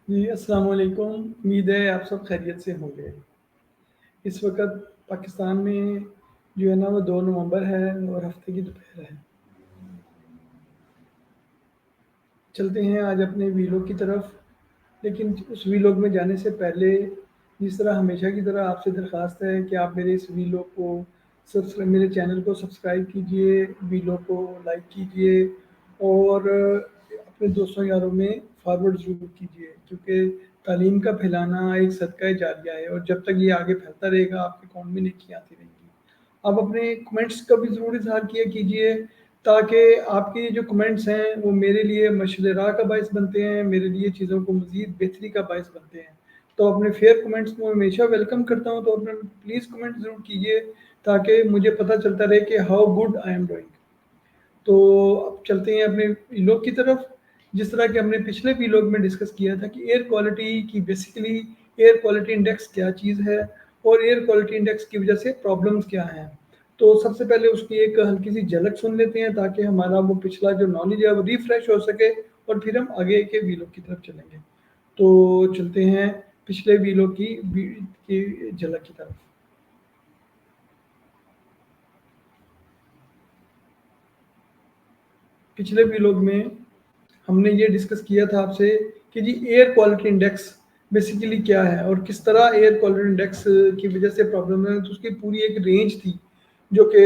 जी, अस्सलाम वालेकुम। उम्मीद है आप सब खैरियत से होंगे। इस वक़्त पाकिस्तान में जो है ना वो 2 नवंबर है और हफ़्ते की दोपहर है। चलते हैं आज अपने वीलॉग की तरफ, लेकिन उस वीलॉग में जाने से पहले जिस तरह हमेशा की तरह आपसे दरख्वास्त है कि आप मेरे इस वीलॉग को मेरे चैनल को सब्सक्राइब कीजिए, वीलॉग को लाइक कीजिए और अपने दोस्तों यारों में फॉरवर्ड ज़रूर कीजिए, क्योंकि तालीम का फैलाना एक सदका जारिया है और जब तक ये आगे फैलता रहेगा आपके अकाउंट में नेकी आती रहेंगी। आप अपने कमेंट्स का भी ज़रूर इज़हार किया कीजिए, ताकि आपके जो कमेंट्स हैं वो मेरे लिए मशअल राह का बायस बनते हैं, मेरे लिए चीज़ों को मज़ीद बेहतरी का बायस बनते हैं। तो अपने फेयर कमेंट्स को हमेशा वेलकम करता हूँ, तो अपने प्लीज़ कमेंट ज़रूर कीजिए ताकि मुझे पता चलता रहे कि how good I am doing. तो अब चलते हैं अपने वीलॉग की तरफ। जिस तरह कि हमने पिछले वीलॉग में डिस्कस किया था कि एयर क्वालिटी की बेसिकली एयर क्वालिटी इंडेक्स क्या चीज़ है और एयर क्वालिटी इंडेक्स की वजह से प्रॉब्लम्स क्या हैं। तो सबसे पहले उसकी एक हल्की सी झलक सुन लेते हैं ताकि हमारा वो पिछला जो नॉलेज है वो रिफ्रेश हो सके और फिर हम आगे के वीलॉग की तरफ चलेंगे। तो चलते हैं पिछले वीलॉग की झलक की तरफ। पिछले वीलॉग में हमने ये डिस्कस किया था आपसे कि जी एयर क्वालिटी इंडेक्स बेसिकली क्या है और किस तरह एयर क्वालिटी इंडेक्स की वजह से प्रॉब्लम है। तो उसकी पूरी एक रेंज थी जो कि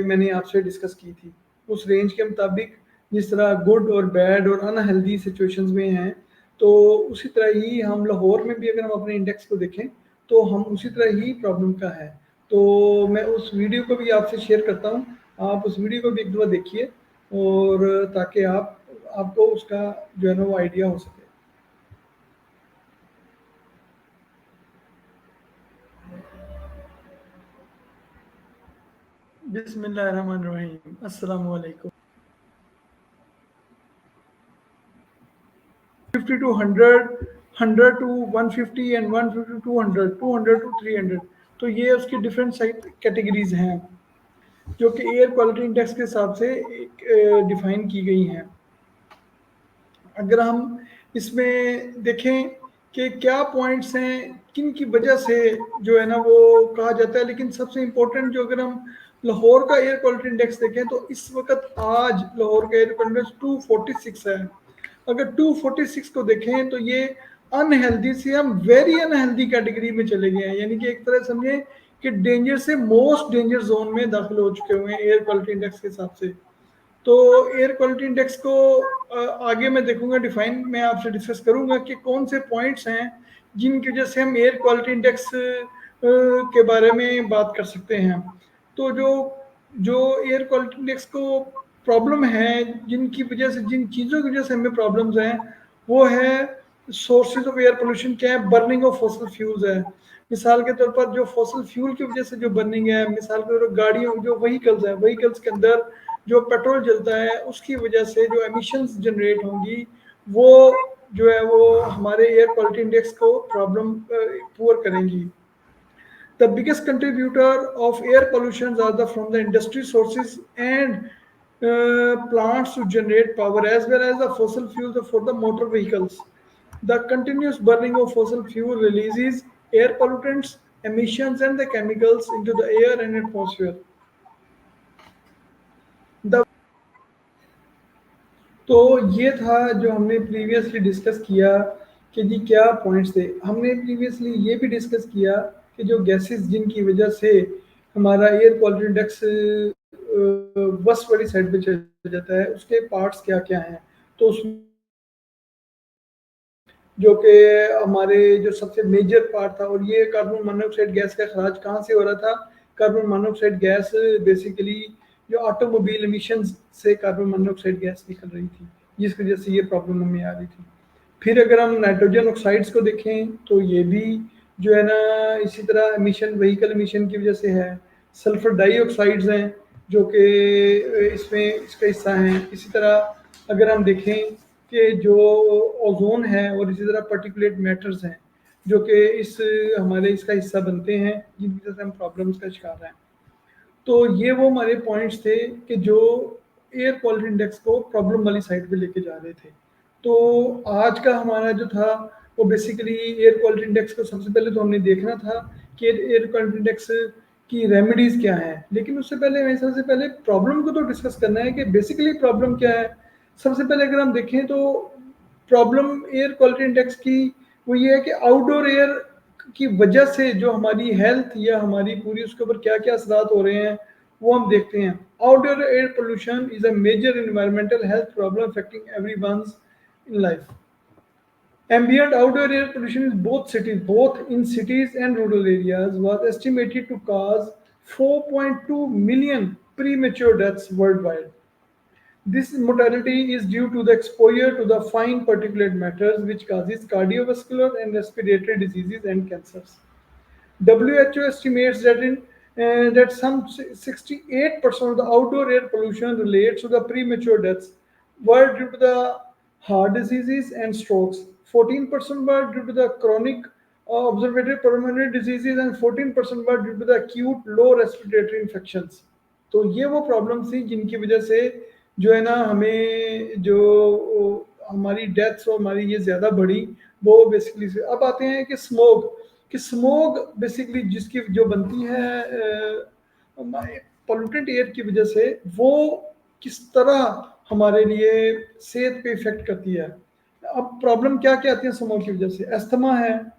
मैंने आपसे डिस्कस की थी। उस रेंज के मुताबिक जिस तरह गुड और बैड और अनहेल्दी सिचुएशंस में हैं, तो उसी तरह ही हम लाहौर में भी अगर हम अपने इंडेक्स को देखें तो हम उसी तरह ही प्रॉब्लम का है। तो मैं उस वीडियो को भी आपसे शेयर करता हूँ, आप उस वीडियो को भी एक दफ़ा देखिए और ताकि आपको उसका जो है ना वो आइडिया हो सके। बिस्मिल्लाहिर्रहमानिर्रहीम, अस्सलाम वालेकुम। 50 to 100, 100 to 150 and 150 to 100, 200 to 300। तो ये उसकी डिफरेंट साइड कैटेगरीज हैं जो कि एयर क्वालिटी इंडेक्स के हिसाब से डिफाइन की गई हैं। अगर हम इसमें देखें कि क्या पॉइंट्स हैं किन की वजह से जो है ना वो कहा जाता है, लेकिन सबसे इम्पोर्टेंट जो अगर हम लाहौर का एयर क्वालिटी इंडेक्स देखें तो इस वक्त आज लाहौर का एयर क्वालिटी इंडेक्स 246 है। अगर 246 को देखें तो ये अनहेल्दी से हम वेरी अनहेल्दी कैटेगरी में चले गए हैं, यानी कि एक तरह समझे कि डेंजर से मोस्ट डेंजर जोन में दाखिल हो चुके हुए हैं एयर क्वालिटी इंडेक्स के हिसाब से। तो एयर क्वालिटी इंडेक्स को आगे मैं देखूंगा डिफाइन मैं आपसे डिस्कस करूंगा कि कौन से पॉइंट्स हैं जिनकी वजह से हम एयर क्वालिटी इंडेक्स के बारे में बात कर सकते हैं। तो जो जो एयर क्वालिटी इंडेक्स को प्रॉब्लम है, जिनकी वजह से जिन चीज़ों की वजह से हमें प्रॉब्लम्स हैं, वो है सोर्सेज ऑफ एयर पोल्यूशन क्या है, बर्निंग ऑफ फॉसिल फ्यूल्स है। मिसाल के तौर पर जो फॉसिल फ्यूल की वजह से जो बर्निंग है, मिसाल के तौर पर गाड़ियों जो व्हीकल्स हैं, व्हीकल्स के अंदर जो पेट्रोल जलता है उसकी वजह से जो एमिशंस जनरेट होंगी वो जो है वो हमारे एयर क्वालिटी इंडेक्स को प्रॉब्लम पुअर करेंगी। The biggest contributor of air pollution are from the industry sources and plants to generate power, as well as the fossil fuels for the motor vehicles. The continuous burning of fossil fuel releases air pollutants, emissions, and the chemicals into the air and atmosphere. The तो ये था जो हमने previously discuss किया कि जी क्या points थे। हमने प्रीवियसली ये भी डिस्कस किया कि जो गैसेस जिनकी वजह से हमारा एयर क्वालिटी इंडेक्स वर्स्ट वाली साइड पे चल जाता है उसके पार्ट्स क्या क्या हैं। तो उसमें जो कि हमारे जो सबसे मेजर पार्ट था, और ये कार्बन मोनोऑक्साइड गैस का खराज कहाँ से हो रहा था। कार्बन मोनोऑक्साइड गैस बेसिकली जो ऑटोमोबाइल एमिशंस से कार्बन मोनोऑक्साइड गैस निकल रही थी, जिसकी वजह से ये प्रॉब्लम हमें आ रही थी। फिर अगर हम नाइट्रोजन ऑक्साइड्स को देखें तो ये भी जो है ना इसी तरह एमिशन व्हीकल एमिशन की वजह से है। सल्फर डाइऑक्साइड्स हैं जो कि इसमें इसका हिस्सा हैं। इसी तरह अगर हम देखें कि जो ओजोन है और इसी तरह पर्टिकुलेट मैटर्स हैं जो कि इस हमारे इसका हिस्सा बनते हैं, जिनकी वजह से हम प्रॉब्लम्स का शिकार हैं। तो ये वो हमारे पॉइंट्स थे कि जो एयर क्वालिटी इंडेक्स को प्रॉब्लम वाली साइड पे लेके जा रहे थे। तो आज का हमारा जो था वो बेसिकली एयर क्वालिटी इंडेक्स को सबसे पहले तो हमने देखना था कि एयर क्वालिटी इंडेक्स की रेमेडीज क्या है, लेकिन उससे पहले हमें सबसे पहले प्रॉब्लम को तो डिस्कस करना है कि बेसिकली प्रॉब्लम क्या है। सबसे पहले अगर हम देखें तो प्रॉब्लम एयर क्वालिटी इंडेक्स की वो ये है कि आउटडोर एयर की वजह से जो हमारी हेल्थ या हमारी पूरी उसके ऊपर क्या क्या असरात हो रहे हैं वो हम देखते हैं। Outdoor air pollution is a major environmental health problem affecting everyone's in life. Ambient outdoor air pollution in both in cities and rural areas, was estimated to cause 4.2 million premature deaths worldwide. This mortality is due to the exposure to the fine particulate matters, which causes cardiovascular and respiratory diseases and cancers. WHO estimates that some 68% of the outdoor air pollution relates to the premature deaths were due to the heart diseases and strokes. 14% were due to the chronic observatory pulmonary diseases and 14% were due to the acute low respiratory infections. तो ये वो problem थी जिनकी वजह से जो है ना हमें जो हमारी डेथ्स और हमारी ये ज़्यादा बढ़ी वो बेसिकली से। अब आते हैं कि स्मोक बेसिकली जिसकी जो बनती है पोल्यूटेड एयर की वजह से वो किस तरह हमारे लिए सेहत पे इफेक्ट करती है। अब प्रॉब्लम क्या क्या आती है स्मोक की वजह से, अस्थमा है,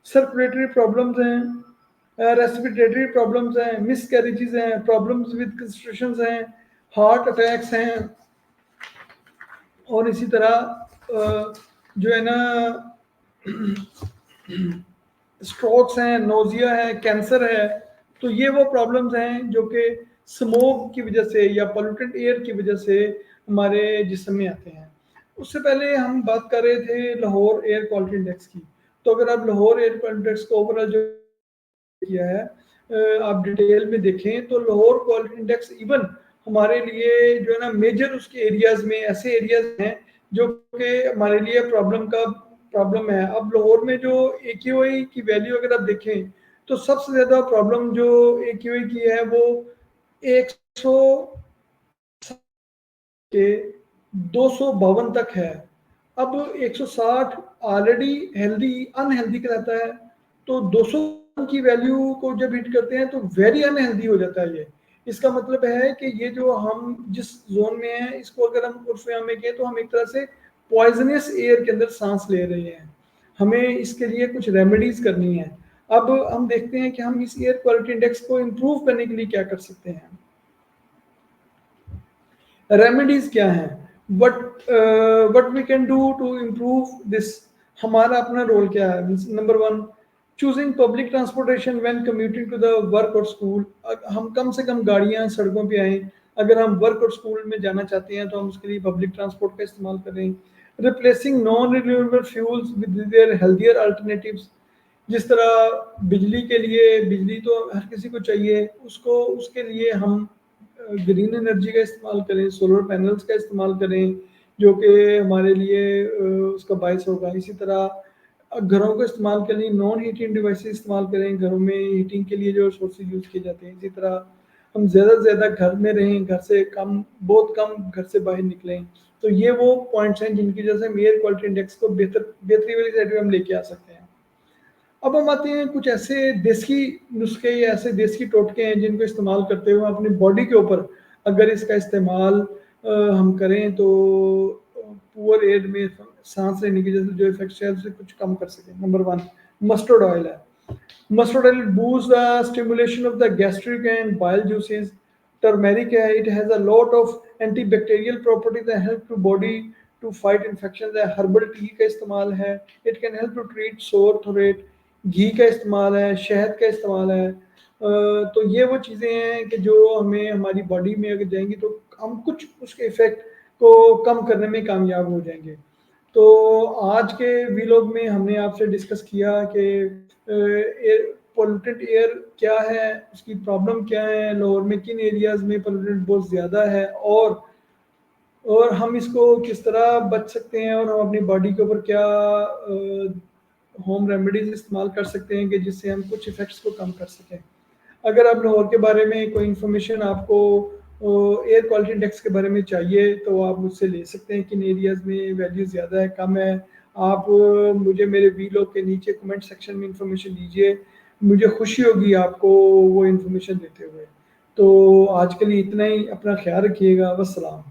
सर्कुलेटरी प्रॉब्लम्स हैं, रेस्पिरेटरी प्रॉब्लम्स हैं, मिस कैरेजेस हैं, प्रॉब्लम्स विद कंस्ट्रक्शंस हैं, हार्ट अटैक्स हैं, और इसी तरह जो है ना स्ट्रोक्स हैं, नोजिया है, कैंसर है। तो ये वो प्रॉब्लम्स हैं जो कि स्मोक की वजह से या पोल्यूटेड एयर की वजह से हमारे जिस्म में आते हैं। उससे पहले हम बात कर रहे थे लाहौर एयर क्वालिटी इंडेक्स की। तो अगर आप लाहौर एयर क्वालिटी इंडेक्स को ओवरऑल जो किया है आप डिटेल में देखें तो लाहौर क्वालिटी इंडेक्स इवन हमारे लिए जो है ना मेजर उसके एरियाज में ऐसे एरियाज हैं जो कि हमारे लिए प्रॉब्लम है। अब लाहौर में जो AQI की वैल्यू अगर आप देखें तो सबसे ज़्यादा प्रॉब्लम जो AQI की है वो 100 के 252 तक है। अब 160 ऑलरेडी हेल्दी अनहेल्दी कहलाता है, तो 200 की वैल्यू को जब हिट करते हैं तो वेरी अनहेल्दी हो जाता है। ये इसका मतलब है कि ये जो हम जिस जोन में हैं इसको अगर हम उर्फ में कहें तो हम एक तरह से पॉइजनस एयर के अंदर सांस ले रहे हैं। हमें इसके लिए कुछ रेमेडीज करनी है। अब हम देखते हैं कि हम इस एयर क्वालिटी इंडेक्स को इम्प्रूव करने के लिए क्या कर सकते हैं। रेमेडीज क्या हैं, what we can do to improve this. हमारा अपना रोल क्या है। Number 1, choosing public transportation when commuting to the work और स्कूल। हम कम से कम गाड़ियां सड़कों पे आएँ। अगर हम वर्क और स्कूल में जाना चाहते हैं तो हम उसके लिए पब्लिक ट्रांसपोर्ट का इस्तेमाल करें। Replacing non renewable fuels with their healthier alternatives. जिस तरह बिजली के लिए बिजली तो हर किसी को चाहिए, उसको उसके लिए हम ग्रीन एनर्जी का इस्तेमाल करें, सोलर पैनल्स का इस्तेमाल करें जो कि हमारे लिए उसका बायस होगा। इसी तरह घरों को इस्तेमाल के लिए नॉन हीटिंग डिवाइसेस इस्तेमाल करें, घरों में हीटिंग के लिए जो सोर्सेज यूज़ किए जाते हैं। इसी तरह हम ज़्यादा से ज़्यादा घर में रहें, घर से कम बहुत कम घर से बाहर निकलें। तो ये वो पॉइंट्स हैं जिनकी वजह से हम एयर क्वालिटी इंडेक्स को बेहतरी वाली साइड में हम लेके आ सकते हैं। अब हम आते हैं कुछ ऐसे देसी नुस्खे या ऐसे देसी टोटके हैं जिनको इस्तेमाल करते हुए अपनी बॉडी के ऊपर अगर इसका इस्तेमाल हम करें तो पुअर एयर में सांस लेने की जैसे जो इफेक्ट है उसे कुछ कम कर सकें। नंबर 1 मस्टर्ड ऑयल है। Mustard oil boosts the stimulation of the gastric and bile juices. Turmeric है, it has a lot of antibacterial properties that help to body to fight infections है। Herbal tea का इस्तेमाल है, it can help to treat sore throat। घी का इस्तेमाल है, शहद का इस्तेमाल है। तो ये वो चीज़ें हैं कि जो हमें हमारी बॉडी में अगर जाएंगी तो हम कुछ उसके इफेक्ट को कम करने में कामयाब हो जाएंगे। तो आज के वीलॉग में हमने आपसे डिस्कस किया कि एयर पोल्यूटेड एयर क्या है, उसकी प्रॉब्लम क्या है, लाहौर में किन एरियाज़ में पोल्यूटेड बहुत ज़्यादा है, और हम इसको किस तरह बच सकते हैं, और हम अपनी बॉडी के ऊपर क्या होम रेमेडीज इस्तेमाल कर सकते हैं कि जिससे हम कुछ इफ़ेक्ट्स को कम कर सकें। अगर आप लाहौर के बारे में कोई इन्फॉर्मेशन आपको एयर क्वालिटी इंडेक्स के बारे में चाहिए तो आप मुझसे ले सकते हैं, किन एरियाज़ में वैल्यू ज़्यादा है, कम है। आप मुझे मेरे वीलॉग के नीचे कमेंट सेक्शन में इंफॉर्मेशन दीजिए, मुझे खुशी होगी आपको वो इंफॉर्मेशन देते हुए। तो आज के लिए इतना ही, अपना ख्याल रखिएगा। वस्सलाम।